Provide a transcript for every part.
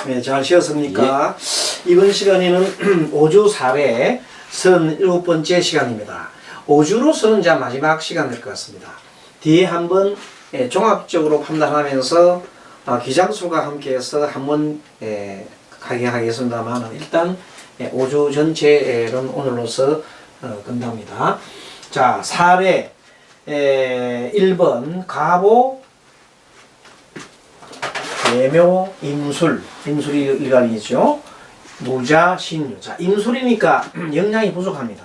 네, 잘 쉬었습니까? 예. 이번 시간에는 5주 사례 37번째 시간입니다. 5주로서는 이제 마지막 시간 될 것 같습니다. 뒤에 한번 종합적으로 판단하면서 기장술과 함께해서 한번 강의하겠습니다만 일단 5주 전체는 오늘로서 끝납니다. 자, 사례 1번 가보 예묘 임술, 임술이 일간이죠. 무자 신유. 자, 임술이니까 영양이 부족합니다.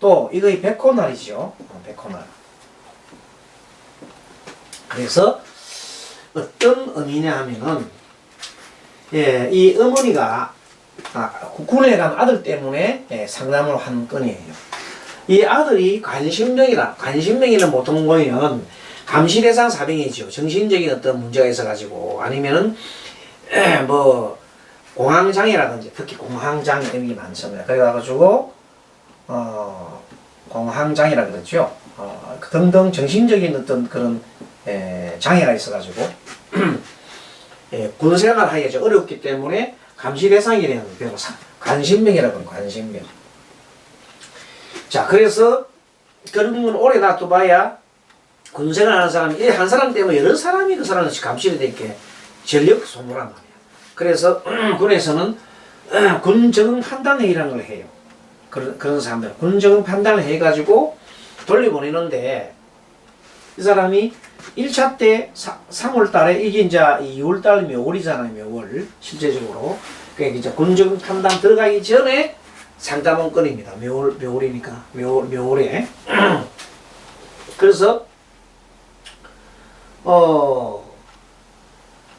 또 이거 백호날이죠. 백호날. 그래서 어떤 의미냐 하면은 이 어머니가 군에 간 아들 때문에 상담을 한 건이에요. 이 아들이 관심병이라, 관심병이는 보통 보면 감시대상 사병이죠. 정신적인 어떤 문제가 있어가지고 아니면은 뭐 공황장애라든지 특히 공황장애 이런 게 많습니다. 그래가지고 공황장애라 그러죠. 등등 정신적인 어떤 그런 장애가 있어가지고 군생활 하기가 좀 어렵기 때문에 감시대상이 되는 병, 관심병이라고 하는 관심병. 자, 그래서 그런 건 오래 놔둬봐야 군생활 하는 사람이 한 사람 때문에 여러 사람이 그 사람을 감시를 되게 전력 소모란 말이야. 그래서 군에서는 군적응 판단회의라는 걸 해요. 그런 사람들 군적응 판단을 해가지고 돌려보내는데 이 사람이 1차 때 3월 달에 이게 이제 2월 달 묘월이잖아요. 묘월 실제적으로 그러니까 이제 군적응 판단 들어가기 전에 상담 온 건입니다. 묘월이니까 묘월에 그래서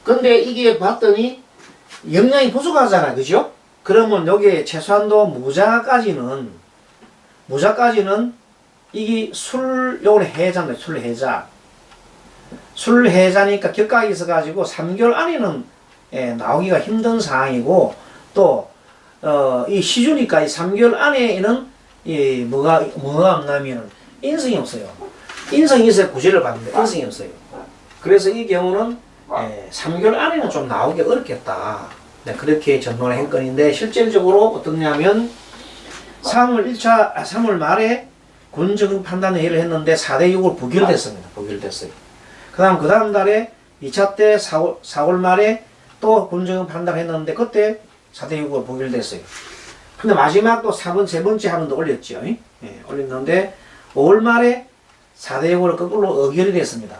근데 이게 봤더니 영양이 부족하잖아. 그죠? 그러면 여기에 최소한도 무자까지는 이게 요거는 해자인데 술해자니까 격각이 있어가지고 3개월 안에는 나오기가 힘든 상황이고 또 이 시주니까 이 3개월 안에는 뭐가 없냐면 인성이 없어요. 인성이 있어야 구제를 받는데 인성이 없어요. 그래서 이 경우는 3개월 안에는 좀 나오기 어렵겠다. 네, 그렇게 전론을 한 건인데 실질적으로 어떻냐면 3월 말에 군적응 판단회의를 했는데 4대6으로 부결됐습니다. 부결됐어요. 그 다음 달에 2차 때 4월 말에 또 군적응 판단을 했는데 그때 4대6으로 부결됐어요. 근데 마지막 또 세 번째 한 번 더 올렸죠. 올렸는데 5월 말에 4대6으로 거꾸로 의결이 됐습니다.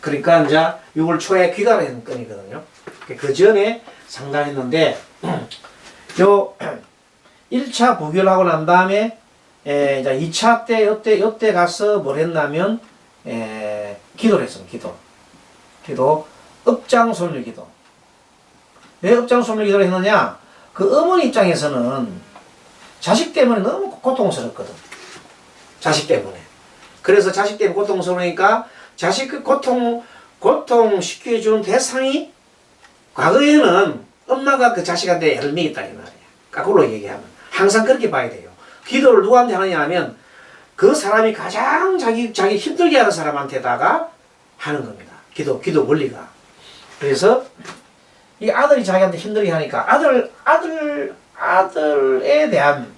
그러니까 이제 6월 초에 귀가를 했는 건이거든요. 그 전에 상담했는데 요 1차 부결하고 난 다음에 이제 2차 때 요때 가서 뭘 했냐면 기도를 했습니다. 기도 업장솔률 기도. 왜 업장솔률 기도를 했느냐? 그 어머니 입장에서는 자식 때문에 너무 고통스럽거든. 자식 때문에. 그래서 자식 때문에 고통스러우니까 자식 그 고통시켜주는 대상이 과거에는 엄마가 그 자식한테 애를 먹였다 이 말이야. 거꾸로 얘기하면. 항상 그렇게 봐야 돼요. 기도를 누구한테 하느냐 하면 그 사람이 가장 자기 힘들게 하는 사람한테다가 하는 겁니다. 기도 원리가. 그래서 이 아들이 자기한테 힘들게 하니까 아들에 대한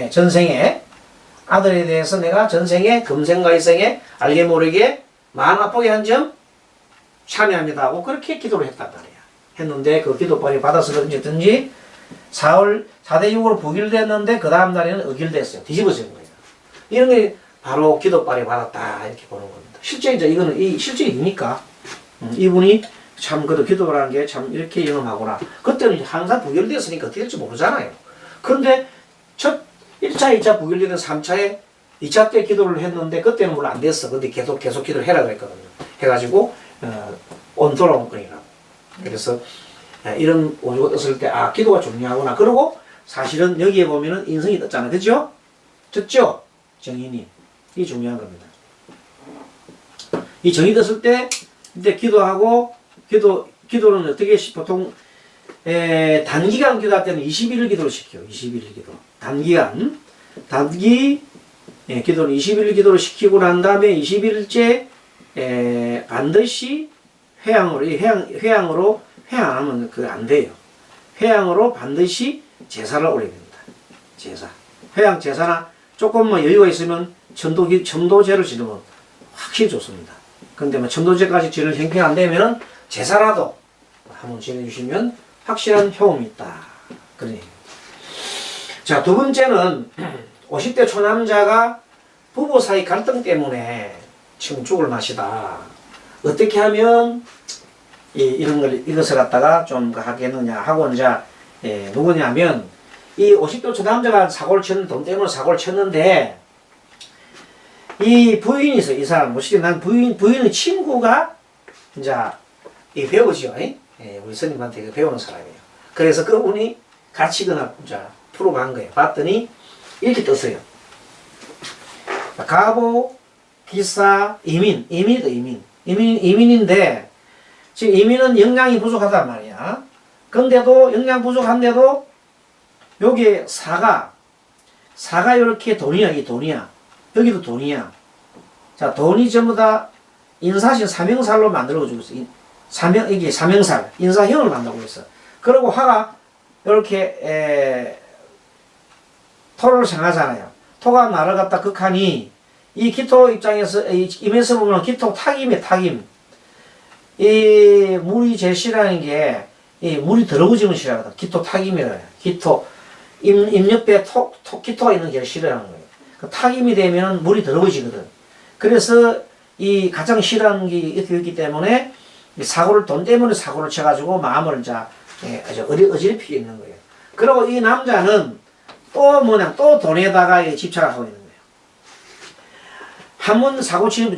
전생에 아들에 대해서 내가 전생에 금생과 일생에 알게 모르게 마음 아프게 한 점 참여합니다 하고 그렇게 기도를 했단 말이야. 했는데 그 기도빨이 받아서 그런지 4대6으로 부결됐는데 그 다음 날에는 의결됐어요. 뒤집어진 거예요. 이런 게 바로 기도빨이 받았다 이렇게 보는 겁니다. 실제 이제 이거는 실제 입니까? 이분이 참 그래도 기도라는 게 참 이렇게 영험하구나. 그때는 항상 부결됐으니까 어떻게 될지 모르잖아요. 그런데 1차, 2차 부결되는 3차에 2차 때 기도를 했는데 그때는 물론 안 됐어. 근데 계속 기도를 해라 그랬거든요. 해가지고 온 돌아온 거니라고. 그래서 이런 오주가 떴을 때 기도가 중요하구나. 그리고 사실은 여기에 보면은 인성이 떴잖아요. 그죠? 졌죠? 정인이. 이게 중요한 겁니다. 이 정이 떴을 때 이때 기도하고 기도는 어떻게 보통 단기간 기도할 때는 21일 기도를 시켜요. 21일 기도. 단기 기도는 21일 기도를 시키고 난 다음에 21일째 반드시 회양으로, 회양으로, 회양 안 하면 그거 안 돼요. 회양으로 반드시 제사를 올려야 됩니다. 제사. 회양 제사나 조금만 여유가 있으면 첨도제를 지르면 확실히 좋습니다. 그런데 뭐 첨도제까지 지를 형편이 안 되면은 제사라도 한번 지내주시면 확실한 효험이 있다. 그런 얘기입니다. 자, 두 번째는 50대 초남자가 부부 사이 갈등 때문에 지금 죽을 맛이다. 어떻게 하면 이것을 갖다가 좀 하겠느냐 하고 이제 누구냐면 이 50대 초남자가 사고를 쳤는데 돈 때문에 사고를 쳤는데 이 부인이 있어. 이 사람 뭐시기 난 부인의 친구가 이제 이 배우죠. 우리 스님한테 배우는 사람이에요. 그래서 그분이 같이 그날 이제 프로 간 거예요. 봤더니 이렇게 떴어요. 가보, 기사, 이민인데 지금 이민은 영양이 부족하단 말이야. 근데도 영양 부족한데도 여기 사가 이렇게 돈이야. 이 돈이야. 여기도 돈이야. 자, 돈이 전부 다 인사신 사명살로 만들어 주고 있어. 이게 사명살, 인사형을 만들고 있어. 그리고 화가 이렇게 토를 생하잖아요. 토가 날아갔다 극하니 이 기토 입장에서 임에서 보면 기토 탁임이에요. 탁임. 이 물이 제일 싫어하는 게 이 물이 더러워지면 싫어하거든. 기토 탁임이라 해요. 기토 임옆에 기토가 있는 게 제일 싫어하는 거예요. 그 탁임이 되면 물이 더러워지거든. 그래서 이 가장 싫어하는 게 이렇게 있기 때문에 돈 때문에 사고를 쳐가지고 마음을 이제 어지럽히게 있는 거예요. 그리고 이 남자는 또 돈에다가 집착하고 있는 거예요. 한 번 사고 치는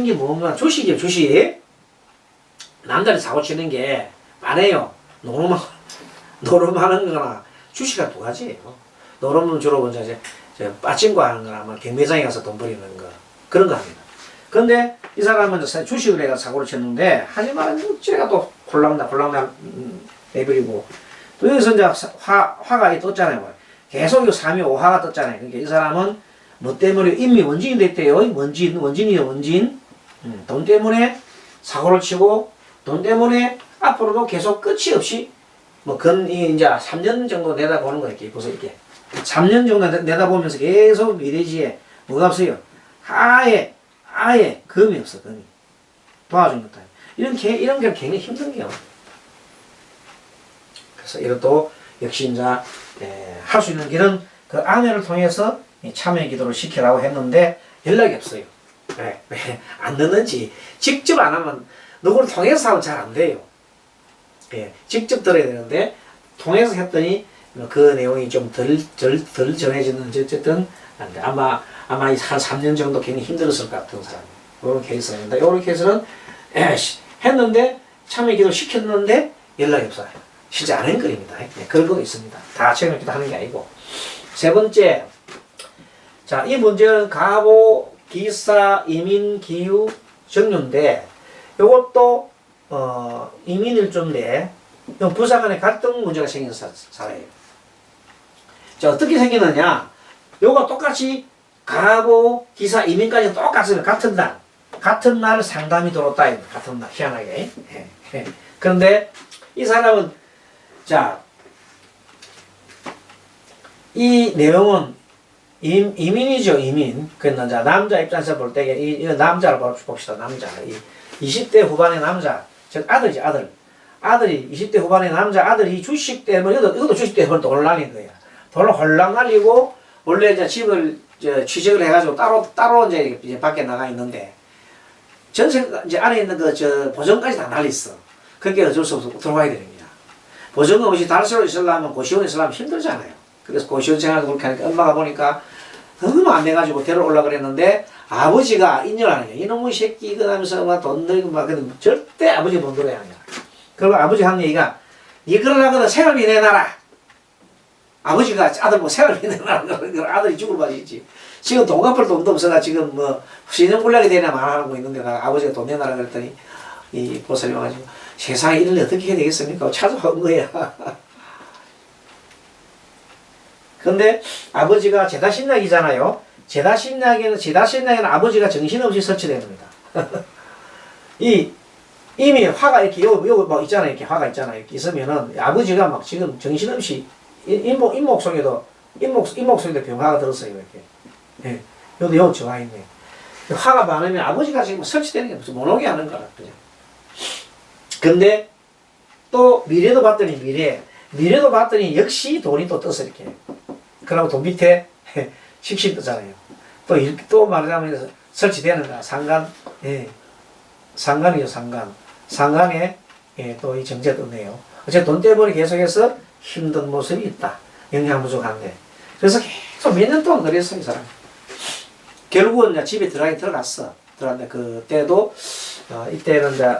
게 뭔가 주식이에요, 주식. 남자를 사고 치는 게 많아요. 노름하는 거나 주식은 두 가지예요. 노름은 주로 이제 빠친거 하는 거나 경매장에 가서 돈 버리는 거. 그런 거 합니다. 근데 이 사람은 주식을 해가 사고를 쳤는데, 하지만 어찌가 또 홀랑나 내버리고, 또 여기서 이제 화가 떴잖아요. 계속 이 3위 5화가 떴잖아요. 그러니까 이 사람은 뭐 때문에 이미 원진이 됐대요. 원진이요. 돈 때문에 사고를 치고, 돈 때문에 앞으로도 계속 끝이 없이, 이제 3년 정도 내다보는 거예요. 이렇게 보세요. 이렇게. 3년 정도 내다보면서 계속 미래지에 뭐가 없어요. 아예 금이 없어, 금이. 도와준 것도 아니고. 이런 게 굉장히 힘든 게요. 그래서 이것도 역시 이제, 할 수 있는 길은 그 아내를 통해서 참여 기도를 시키라고 했는데 연락이 없어요. 왜 안 넣는지. 직접 안 하면 누구를 통해서 하면 잘 안 돼요. 직접 들어야 되는데, 통해서 했더니 그 내용이 좀 덜 전해지는지 어쨌든 안 돼. 아마 한 3년 정도 굉장히 힘들었을 것 같은 사람. 이런 케이스입니다. 이런 케이스는 했는데 참여 기도 시켰는데 연락이 없어요. 실제 안 한 거입니다. 그런 것도 있습니다. 다 참여 기도 하는 게 아니고. 세 번째, 자, 이 문제는 가보, 기사, 이민, 기유, 정류인데, 요것도 이민일조인데 부사 간의 갈등 문제가 생긴 사례예요. 자, 어떻게 생기느냐? 요거 똑같이 가보, 기사, 이민까지 똑같으면 같은 날 상담이 들어왔다. 같은 날, 희한하게. 그런데 이 사람은, 자, 이 내용은 이민이죠, 이민. 그러나 남자 입장에서 볼 때, 이 남자를 봅시다, 남자. 20대 후반의 남자, 즉 아들이지, 아들이 20대 후반의 남자 아들이 주식 때문에, 이것도 주식 때문에 돈을 날린 거야. 돈을 홀랑 날리고, 원래 이제 집을 취직을 해가지고 따로 이제 밖에 나가 있는데, 전세, 이제 안에 있는 보증까지 다 날렸어. 그렇게 어쩔 수 없어 들어가야 되는 거야. 보증금 없이 달수로 있으려면, 고시원에 있으려면 힘들잖아요. 그래서 고시원 생활도 그렇게 하니까 엄마가 보니까 너무 안 돼가지고 데려오려고 그랬는데, 아버지가 인정을 하는 거야. 이놈의 새끼, 이거 하면서 막 돈 들고 막, 근데 절대 아버지 돈 들어야 하는 거야. 그리고 아버지 한 얘기가, 니 그러려거든 생활비 내놔라. 아버지가 아들 뭐 생활비 내놔라. 아들이 죽을 맛이지. 지금 돈 갚을 돈도 없어가 지금 신용불량이 되냐 말하고 있는데, 아버지가 돈 내놔라 그랬더니, 이 보살이 와가지고, 세상에 이런 일 어떻게 해야 되겠습니까? 찾아온 거야. 근데 아버지가 제다신약이잖아요. 제다신약에는 아버지가 정신없이 설치되는 겁니다. 이 이미 화가 이렇게 요 막 있잖아요. 이렇게 화가 있잖아요. 이렇게 있으면은 아버지가 막 지금 정신없이 인목 속에도 병화가 들었어요. 이렇게. 예. 요도 저하 있네. 화가 많으면 아버지가 지금 설치되는 게 무슨 못 오게 하는 거라. 그죠? 근데 또 미래도 봤더니 미래도 봤더니 역시 돈이 또 떠서 이렇게. 그러고 돈 밑에 식신 뜨잖아요. 또 이렇게 또 말하자면 설치되는 거야. 상간. 예. 상간이죠, 상간. 상간에 예, 또 이 정제 떴네요. 어쨌든 돈 때문에 계속해서 힘든 모습이 있다. 영양 부족한데. 그래서 계속 몇 년 동안 그랬어, 이 사람. 결국은 이제 집에 들어갔어. 들어갔는데 그때도 이때는 이제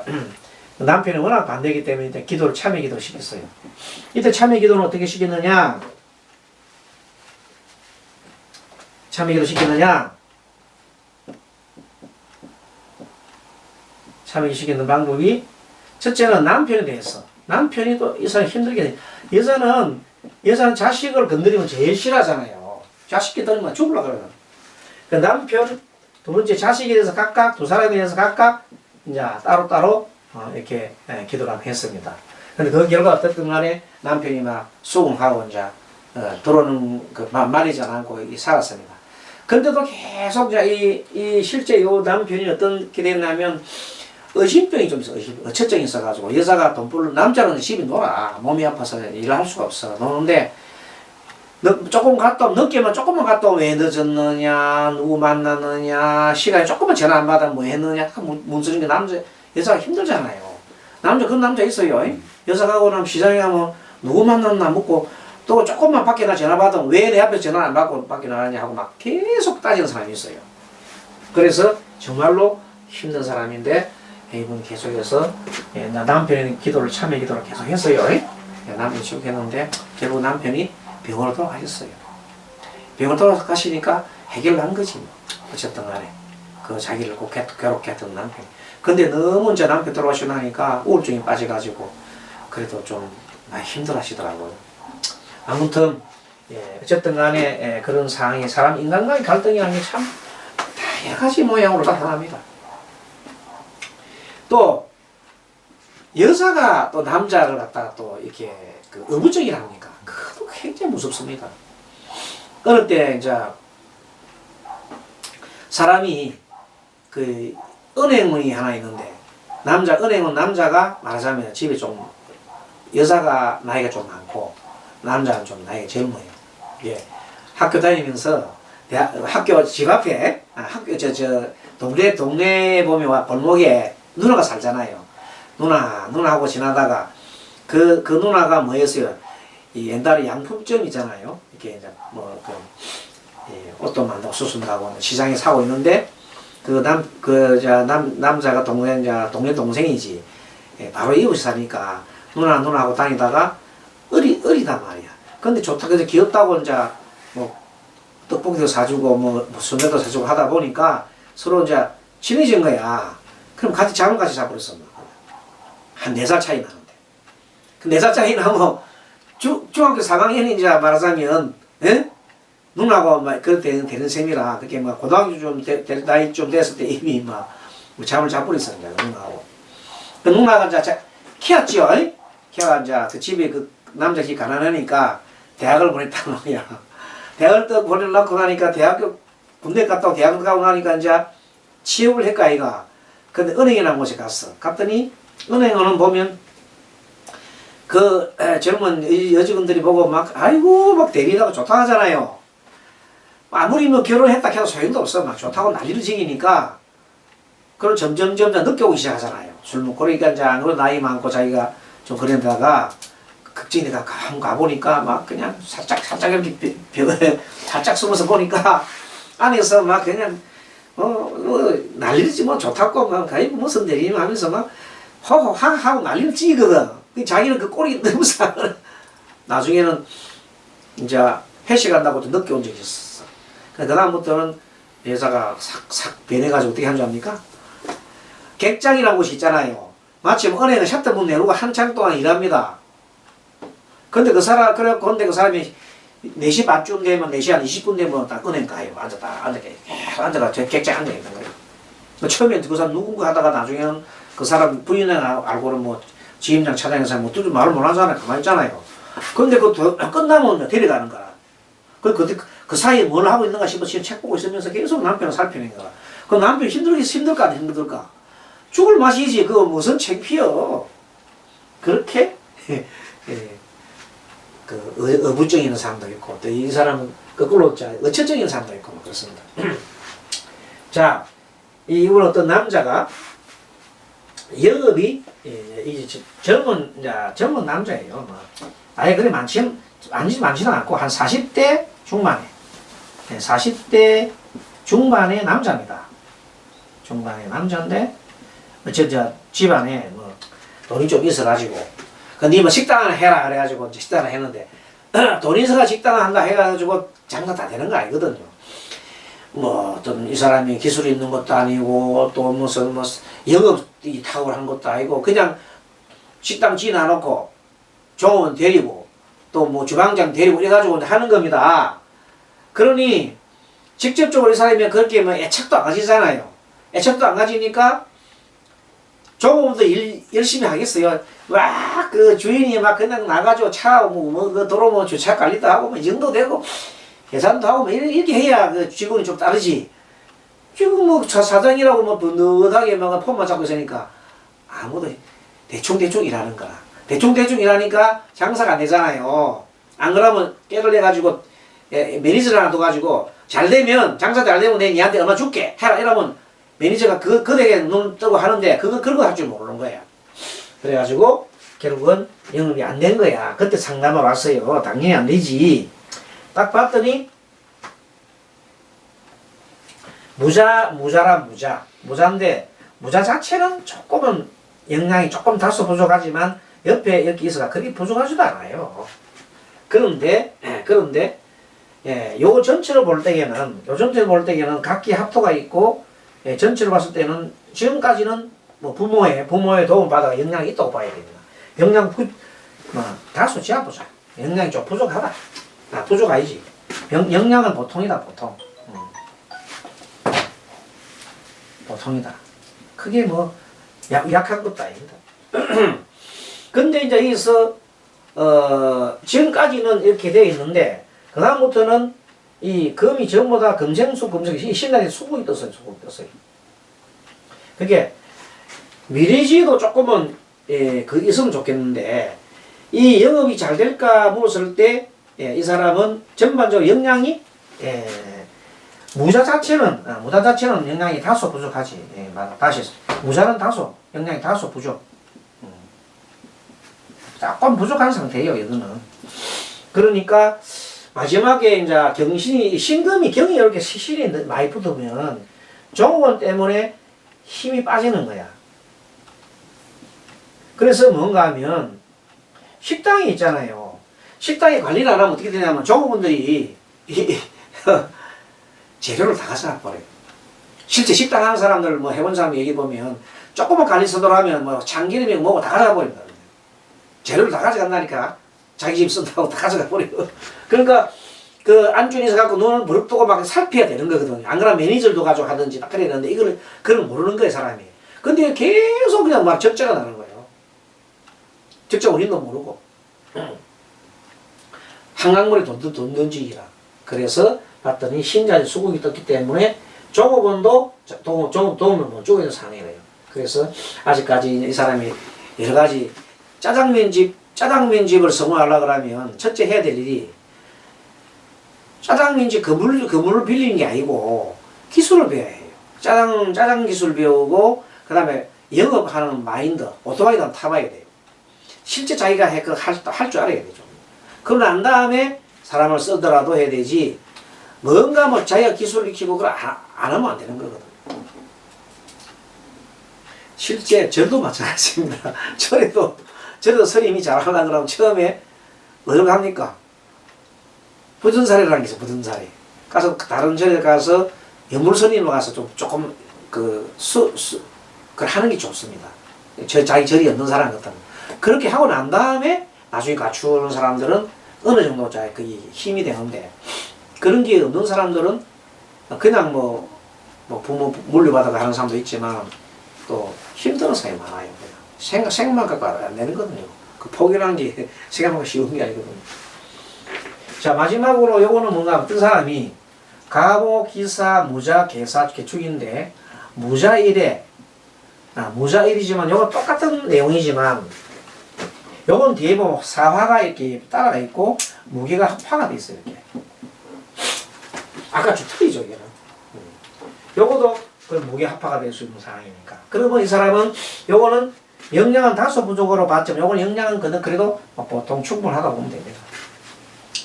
남편이 워낙 반대기 때문에 이제 기도를 참여 기도를 시켰어요. 이때 참여 기도는 어떻게 시켰느냐? 참여 기도 시켰느냐? 참여 시키는 방법이 첫째는 남편에 대해서. 남편이 또 이 사람 힘들게 돼. 여자는 자식을 건드리면 제일 싫어하잖아요. 자식 건드리면 죽으려고 그러거든. 그 남편, 두 번째 자식에 대해서 각각, 두 사람에 대해서 각각 이제 따로따로 이렇게 기도를 했습니다. 근데 그 결과 어떻든 간에 남편이 막 수긍하고 이제 들어오는 그 말리지 않고 살았습니다. 근데도 계속 이제 이 실제 요 남편이 어떻게 됐냐면 의심병이 좀 있어. 어처증이 있어가지고 여자가 돈벌로 남자는 집에 놀아. 몸이 아파서 일을 할 수가 없어. 노는데 조금 갔다 오면 늦게만 조금만 갔다 오면 왜 늦었느냐, 누구 만났느냐, 시간에 조금만 전화 안 받으면 뭐 했느냐, 문서는 게 여자가 힘들잖아요. 그런 남자 있어요. 여자 가고 나면 시장에 가면 누구 만났나 묻고 또 조금만 밖에 나 전화 받으면 왜 내 앞에 전화 안 받고 밖에 나가냐 하고 막 계속 따지는 사람이 있어요. 그래서 정말로 힘든 사람인데 이분 계속해서 남편이 참여 기도를 계속 했어요. 남편이 쭉 했는데 결국 남편이 병원으로 돌아가셨어요. 병원 돌아가시니까 해결한 거지. 어쨌든 간에 그 자기를 꼭 괴롭게 했던 남편. 근데 너무 이제 남편 돌아가시고 나니까 우울증이 빠져가지고 그래도 좀 많이 힘들어 하시더라고요. 아무튼 어쨌든 간에 그런 상황이 인간과의 갈등이라는 게 참 여러 가지 모양으로 나타납니다. 또 여자가 또 남자를 갖다가 또 이렇게 그 의무적이랍니까? 그것도 굉장히 무섭습니다. 어느 때 이제 사람이 그 은행문이 하나 있는데 은행은 남자가 말하자면 집에 좀 여자가 나이가 좀 많고 남자는 좀 나이가 젊어요. 예. 학교 다니면서 학교 집 앞에 학교 동네 보면 골목에 누나가 살잖아요. 누나하고 지나다가 그 누나가 뭐였어요? 이 옛날에 양품점 있잖아요. 이렇게 이제 옷도 만들고 수순하고 시장에 사고 있는데 남자가 동네 동생이지. 바로 이웃이 사니까 누나하고 다니다가 어리단 말이야. 근데 좋다 그래서 귀엽다고 이제 뭐 떡볶이도 사주고 순대도 사주고 하다 보니까 서로 이제 친해진 거야. 그럼 잠을 같이 자버렸어. 한 4살 차이 나는데. 그 4살 차이 나면 중학교 4학년이 이제 말하자면, 누나하고 막 그렇게 되는 셈이라, 그렇게 막 고등학교 나이 좀 됐을 때 이미 막 잠을 자버렸어. 이제 누나하고. 그 누나가 이제 키웠죠. 키워가 이제 그 집에 그 남자 집 가난하니까 대학을 보냈다는 거야. 대학을 또 보내려고 하니까 군대 갔다 오고 대학 가고 나니까 이제 취업을 했까 아이가. 근데 은행이라는 곳에 갔더니 은행은 보면 그 젊은 여직원들이 보고 막 아이고 막 대리하고 좋다 하잖아요. 아무리 뭐 결혼했다 해도 소용도 없어. 막 좋다고 난리를 지기니까 그럼 점점 늦게 오기 시작하잖아요. 술 먹고 그러니까 이제 안 그래도 나이 많고 자기가 좀 그런다가 극진에 가보니까 막 그냥 살짝 이렇게 살짝 숨어서 보니까 안에서 막 그냥 난리지 뭐 좋다고 막 무슨 대리님 하면서 막 하고 난리를 찌거든. 자기는 그 꼴이 너무 상해. 나중에는 이제 회식한다고 또 늦게 온 적이 있었어. 그 다음부터는 여자가 싹 변해가지고 어떻게 한 줄 압니까? 객장이라는 곳이 있잖아요. 마침 은행에 셔터 문 내놓고 한참 동안 일합니다. 근데 그 사람이 4시 반쯤 되면 4시 한 20분 되면 딱 은행 가요. 앉아가 객장 앉아 있는 거예요. 처음엔 그 사람 누군가 하다가 나중에는 그 사람 부인을 알고는 뭐 지임장 차장에서 뭐 두루 말을 못 하잖아요. 가만히 있잖아요. 근데 끝나면 데려가는 거라. 그 사이에 뭘 하고 있는가 싶어 지금 책 보고 있으면서 계속 남편을 살피는 거야. 그 남편 힘들까 안 힘들까? 죽을 맛이지. 그거 무슨 창피여. 그렇게 그 어부증 있는 사람도 있고 또 이 사람은 거꾸로 어처증인 사람도 있고 뭐 그렇습니다. 자, 이번 어떤 남자가 영업이 이제 젊은 남자예요. 뭐 아예 그래 많지는 않고 한 40대 중반에 40대 중반의 남자입니다. 중반의 남자인데 집안에 뭐 돈이 좀 있어가지고 근데 뭐 식당을 해라 그래가지고 식당을 했는데 돈 있어가 식당을 한다 해가지고 장사 다 되는 거 아니거든요. 뭐 어떤 이 사람이 기술이 있는 것도 아니고 또 무슨 뭐 영업이 탁월한 것도 아니고 그냥 식당 지나놓고 종업원 데리고 또 뭐 주방장 데리고 이래가지고 하는 겁니다. 그러니 직접적으로 이 사람이 그렇게 뭐 애착도 안 가지잖아요. 애착도 안 가지니까 종업원도 일 열심히 하겠어요. 막 그 주인이 막 그냥 나가지고 차 그 도로 뭐 주차 관리도 하고 뭐 이 정도 되고 계산도 하고 뭐 이렇게 해야 그 직원이 좀 다르지. 지금 뭐 사장이라고 뭐 번듯하게 막 폰만 잡고 있으니까 아무도 대충 일하는 거라. 대충 일하니까 장사가 안 되잖아요. 안 그러면 깨를 내가지고 매니저를 하나 둬가지고 잘 되면 장사 잘 되면 내 니한테 얼마 줄게 해라 이러면 매니저가 그대에 눈 뜨고 하는데 그런 거 할 줄 모르는 거야. 그래가지고 결국은 영업이 안 된 거야. 그때 상담을 왔어요. 당연히 안 되지. 딱 봤더니 무자인데 무자 자체는 조금은 영양이 조금 다소 부족하지만 옆에 이렇게 있어가 그리 부족하지도 않아요. 그런데 요 전체로 볼 때에는 각기 합토가 있고 전체로 봤을 때는 지금까지는 뭐 부모의 도움을 받아 영양이 있다고 봐야 됩니다. 다소 지하 부족. 영양이 좀 부족하다. 부족 아니지. 영양은 보통이다 보통. 보통이다. 크게 뭐 약한 것도 아닙니다. 근데 이제 여기서 지금까지는 이렇게 되어 있는데 그 다음부터는 이 금이 전부 다 금생수 신날에 수국이 떴어요. 그게 미래지도 조금은 있으면 좋겠는데 이 영업이 잘 될까 물었을 때 이 사람은 전반적으로 영양이 무자 자체는 영양이 다소 부족하지. 다시 무자는 다소 영양이 다소 부족. 조금 부족한 상태예요. 이거는. 그러니까 마지막에 이제 신금이 경이 이렇게 시신이 많이 붙으면 종원 때문에 힘이 빠지는 거야. 그래서 뭔가 하면 식당이 있잖아요. 식당에 관리를 안 하면 어떻게 되냐면 종업원들이 재료를 다 가져가 버려요. 실제 식당 하는 사람들 뭐 해본 사람 얘기 보면 조금만 관리 서도하면 뭐 참기름이 뭐고 다 가져가 버린다. 재료를 다 가져간다니까. 자기 집 쓴다고 다 가져가 버려요. 그러니까 그 안준에서 갖고 눈을 무릅뜨고 막 살펴야 되는 거거든요. 안 그러면 매니저를 가지고 하든지 딱 그래야 되는데 그걸 모르는 거예요, 사람이. 근데 계속 그냥 막 적자가 나는 거예요. 적자 원인도 모르고. 한강물에 돈 던지기라. 그래서 봤더니 신자리 수국이 떴기 때문에 종업원도 도움을 못 주고 있는 상황이래요. 그래서 아직까지 이 사람이 여러 가지 짜장면집을 성공하려고 그러면 첫째 해야 될 일이 짜장면집 건물을 빌리는 게 아니고 기술을 배워야 해요. 짜장 기술 배우고 그 다음에 영업하는 마인드, 오토바이도 타봐야 돼요. 실제 자기가 할 줄 알아야 되죠. 그러고 난 다음에 사람을 쓰더라도 해야 되지 뭔가 뭐 자기가 기술을 익히고 그걸 안 하면 안 되는 거거든요. 실제 저도 마찬가지입니다. 저도 스님이 잘하려고 그러면 처음에 어떻게 합니까? 부전사례라는 게 있어요. 부전사례. 가서 다른 절에 가서 연물스님으로 가서 조금 그걸 하는 게 좋습니다. 자기 절이 없는 사람 같다면 그렇게 하고 난 다음에 나중에 갖추는 사람들은 어느 정도 그 힘이 되는데 그런 게 없는 사람들은 그냥 뭐 부모 물려받아가 하는 사람도 있지만 또 힘든 사람이 많아요. 생각만 갖고 안 되는 거거든요. 그 포기라는 게 생각보다 쉬운 게 아니거든요. 자, 마지막으로 요거는 뭔가 어떤 사람이 가보, 기사, 무자, 계사, 개축인데 무자일에 무자일이지만 요거 똑같은 내용이지만 요건 뒤에 보면 사화가 이렇게 따라가 있고 무게가 합화가 돼 있어요. 이렇게. 아까 좀 틀리죠, 이게는. 요거도 그 무게 합화가 될 수 있는 상황이니까. 그러면 이 사람은 요거는 영양은 다소 부족으로 봤지만 요건 영양은 그래도 보통 충분하다고 보면 됩니다.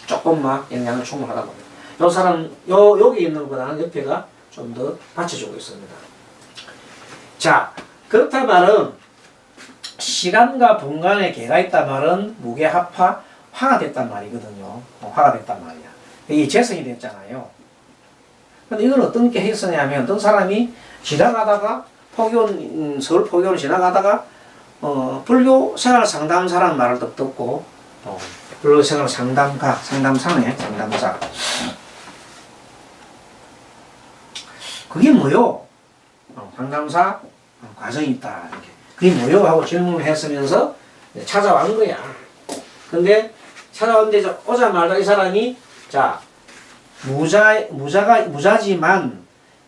조금만 영양은 충분하다고 보면. 요 사람 여기 있는 거보다는 옆에가 좀 더 받쳐주고 있습니다. 자, 그렇다 말은 시간과 분간에 개가 있단 말은 무게 합화 화가 됐단 말이거든요. 화가 됐단 말이야. 이게 재성이 됐잖아요. 근데 이건 어떤 게 했었냐면 어떤 사람이 지나가다가 서울 포교를 지나가다가 불교 생활 상담 사람 말을 듣고 불교 생활 상담가 상담사네 상담사 그게 뭐요? 상담사 과정이 있다 이렇게 그게 뭐요? 하고 질문을 했으면서 찾아온 거야. 근데 찾아왔는데 오자마자 이 사람이 자 무자지만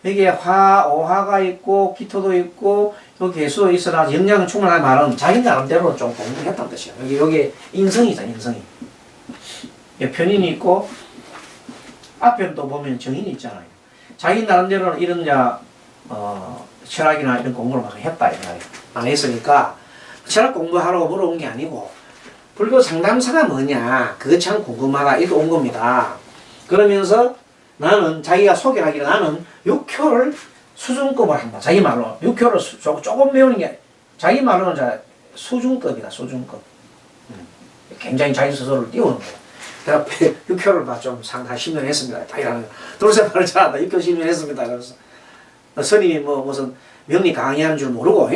여기에 오화가 있고 기토도 있고 여기 개수도 있으나 영양은 충분한 말은 자기 나름대로 좀 공부했다는 뜻이야. 여기 인성이잖아, 인성이. 편인이 있고 앞에는 또 보면 정인이 있잖아요. 자기 나름대로는 이런 철학이나 이런 공부를 많이 했다 이 말이야. 많이 했으니까 철학 공부하러 물어본 게 아니고 불교 상담사가 뭐냐 그거 참 궁금하다 이렇게 온 겁니다. 그러면서 나는 자기가 소개를 하기를 나는 육효를 수준급을 한다. 자기 말로 육효를 조금 배우는 게 자기 말로는 수준급이다. 수준급. 굉장히 자기 스스로를 띄우는 거야. 내가 육효를 좀 상당 10년 했습니다. 다 이러는 돌쇠 말을 잘한다. 육효 10년 했습니다. 그래서 스님이 무슨 명리 강의하는 줄 모르고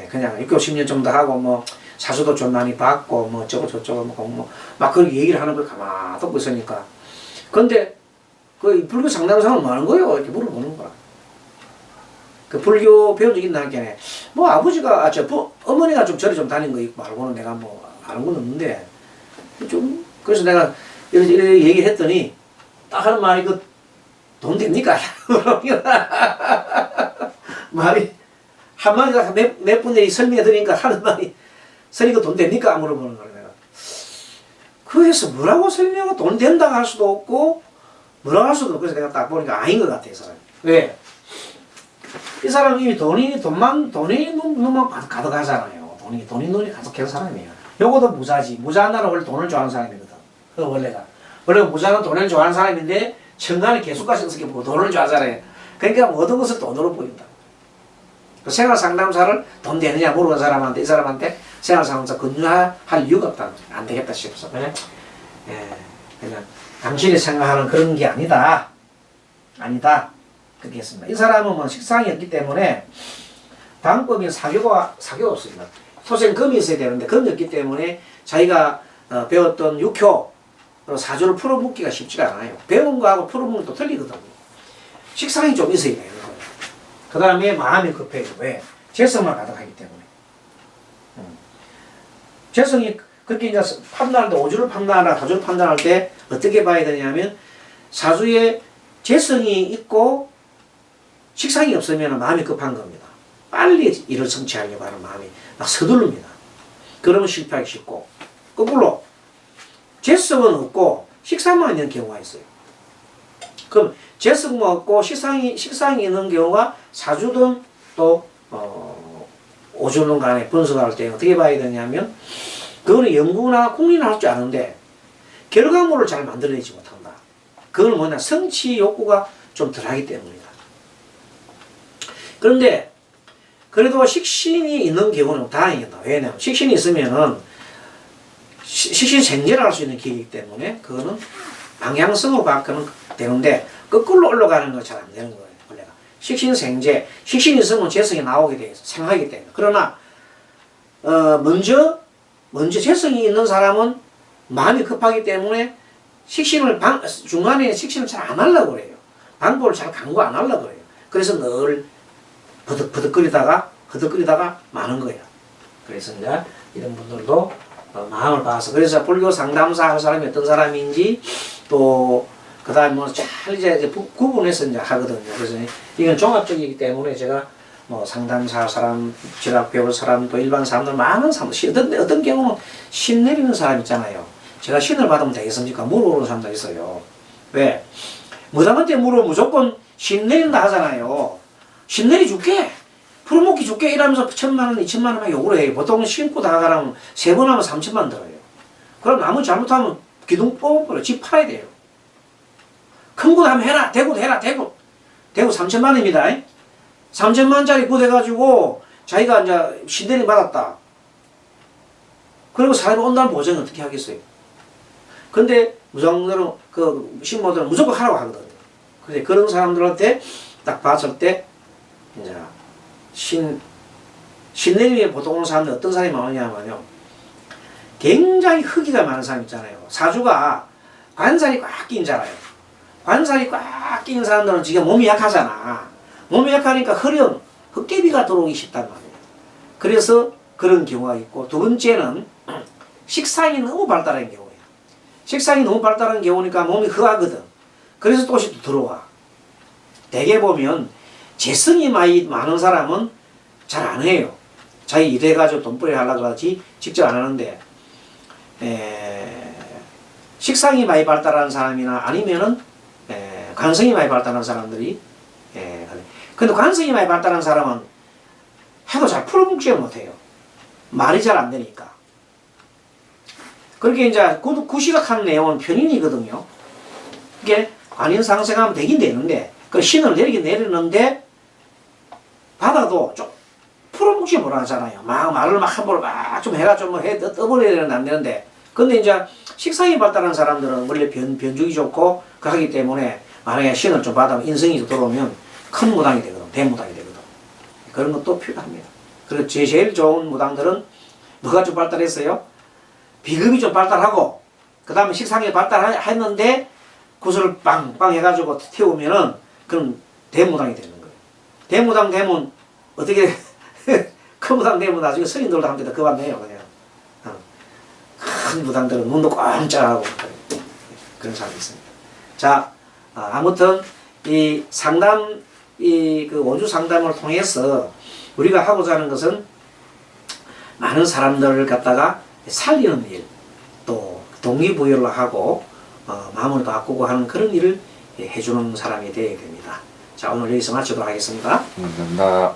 그냥 육효 10년 정도 하고 사수도 좀 많이 받고 저쩌고 막 그렇게 얘기를 하는 걸 가만히 듣고 있으니까 근데 그 불교 상담사는 뭐 하는 거예요? 이렇게 물어보는 거야. 그 불교 배운 적 있나 하겠네. 아버지가, 어머니가 좀 절에 좀 다닌 거 있고 말고는 내가 아는 건 없는데, 그래서 내가 이렇게 얘기를 했더니, 딱 하는 말이 돈 됩니까? 말이, 한마디가 몇 분들이 설명해 드리니까 하는 말이, 설이가 돈 됩니까? 물어보는 거야, 내가. 그래서 뭐라고 설명하고 돈 된다고 할 수도 없고, 뭐라고 할 수도 없고, 그래서 내가 딱 보니까 아닌 것 같아, 이 사람이. 왜? 이 사람은 이미 돈이 눈만 가득하잖아요. 돈이 눈이 가득한 사람이에요. 요것도 무자지. 무자한 나라 원래 돈을 좋아하는 사람이거든. 그 원래가. 원래 무자는 돈을 좋아하는 사람인데, 천간에 개수까지 어떻게 보고 돈을 좋아하잖아요. 그러니까 모든 것을 돈으로 보인다. 그 생활 상담사를 돈 되느냐 물어본 사람한테, 이 사람한테 생활 상담사 근무할 이유가 없다. 안 되겠다 싶어서. 그냥 당신이 생각하는 그런 게 아니다. 그렇게 했습니다. 이 사람은 식상이 없기 때문에 방법인 사교가 없습니다. 토생 금이 있어야 되는데 금이 없기 때문에 자기가 배웠던 육효 사조를 풀어먹기가 쉽지가 않아요. 배운 거하고 풀어먹는 또 틀리거든요. 식상이 좀 있어야 되는 거예요. 그 다음에 마음이 급해요. 왜? 재성만 가득하기 때문에. 재성이 그렇게 이제 판단할 때 오주를 판단하나 사주를 판단할 때 어떻게 봐야 되냐면 사주에 재성이 있고 식상이 없으면 마음이 급한 겁니다. 빨리 일을 성취하려고 하는 마음이 막 서두릅니다. 그러면 실패하기 쉽고 거꾸로 재성은 없고 식상만 있는 경우가 있어요. 그럼 재성만 없고 식상이 있는 경우가 사주든 또 오주든 간에 분석할 때 어떻게 봐야 되냐면 그거는 연구나 공리는 할 줄 아는데 결과물을 잘 만들어내지 못한다. 그건 뭐냐 성취 욕구가 좀 덜하기 때문이다. 그런데 그래도 식신이 있는 경우는 다행이다. 왜냐하면 식신이 있으면은 식신생제를 할 수 있는 기이기 때문에 그거는 방향성으로 바꾸는 되는데 거꾸로 올라가는 건 잘 안 되는 거예요. 원래가 식신생제, 식신이 있으면 재성이 나오게 돼 있어 생하기 때문에. 그러나 먼저 재성이 있는 사람은 마음이 급하기 때문에 중간에 식신을 잘 안 하려고 그래요. 방법을 잘 강구 안 하려고 그래요. 그래서 늘 버득거리다가 허덕거리다가 마는 거야. 그래서 이제 이런 분들도 마음을 봐서 그래서 불교 상담사 할 사람이 어떤 사람인지 또 그다음에 뭐 잘 이제 구분해서 이제 하거든요. 그래서 이건 종합적이기 때문에 제가 뭐 상담사 할 사람, 지락 배울 사람, 또 일반 사람들 많은 사람들 어떤 경우는 신 내리는 사람 있잖아요. 제가 신을 받으면 되겠습니까? 물어보는 사람도 있어요. 왜? 무당한테 물어 무조건 신 내린다 하잖아요. 신 내려줄게. 풀어먹기 줄게 이러면서 1,000만 원, 2,000만 원만 요구를 해요. 보통 신고 다 가라면 3번 하면 3,000만 원 들어요. 그럼 나무 잘못하면 기둥 뽑아버려. 집 팔아야 돼요. 큰 거 하면 해라. 대구도 해라. 대구 3,000만 원입니다. 3,000만 원짜리 굿 해가지고 자기가 이제 신내림 받았다. 그리고 사람이 온다는 보장은 어떻게 하겠어요? 근데 무당들은 그 신모들은 무조건 하라고 하거든요. 그래서 그런 사람들한테 딱 봤을 때 이제 신내림에 보통 오는 사람들 어떤 사람이 많으냐면요. 굉장히 허기가 많은 사람 있잖아요. 사주가 관살이 꽉 끼잖아요. 관살이 꽉 끼는 사람들은 지금 몸이 약하잖아. 몸이 약하니까 허령, 헛개비가 들어오기 쉽단 말이에요. 그래서 그런 경우가 있고 두 번째는 식상이 너무 발달한 경우예요. 식상이 너무 발달한 경우니까 몸이 허하거든. 그래서 또시 또 들어와. 대개 보면 재성이 많은 사람은 잘 안 해요. 자기 일해가지고 돈벌이 하려고 하지 직접 안 하는데 식상이 많이 발달한 사람이나 아니면은 관성이 많이 발달한 사람들이 근데 관성이 많이 발달한 사람은 해도 잘 풀어먹지 못해요. 말이 잘 안 되니까. 그렇게 이제 구시락하는 내용은 편인이거든요. 이게 관인상생하면 되긴 되는데 그 신을 내리긴 내리는데 받아도 좀 풀어먹지 못하잖아요. 말을 막 함부로 막 좀 해가지고 뭐 떠버리려는 안 되는데 근데 이제 식상이 발달한 사람들은 원래 변죽이 좋고 그러기 때문에 만약에 신을 좀 받으면 인성이 들어오면 큰 무당이 되거든. 대무당이 되거든. 그런 것도 필요합니다. 그리고 제일 좋은 무당들은 뭐가 좀 발달했어요? 비급이 좀 발달하고 그 다음에 식상이 발달했는데 구슬을 빵빵 해가지고 태우면은 그럼 대무당이 되는 거예요. 대무당 되면 어떻게 큰 무당 되면 나중에 스님들도 함께 그만 내요 그냥. 큰 무당들은 눈도 깜짝하고 그런 사람이 있습니다. 자, 아무튼 이 상담 그 원주 상담을 통해서 우리가 하고자 하는 것은 많은 사람들을 갖다가 살리는 일, 또 동기부여를 하고 마음을 바꾸고 하는 그런 일을 해주는 사람이 되어야 됩니다. 자, 오늘 여기서 마치도록 하겠습니다. 감사합니다.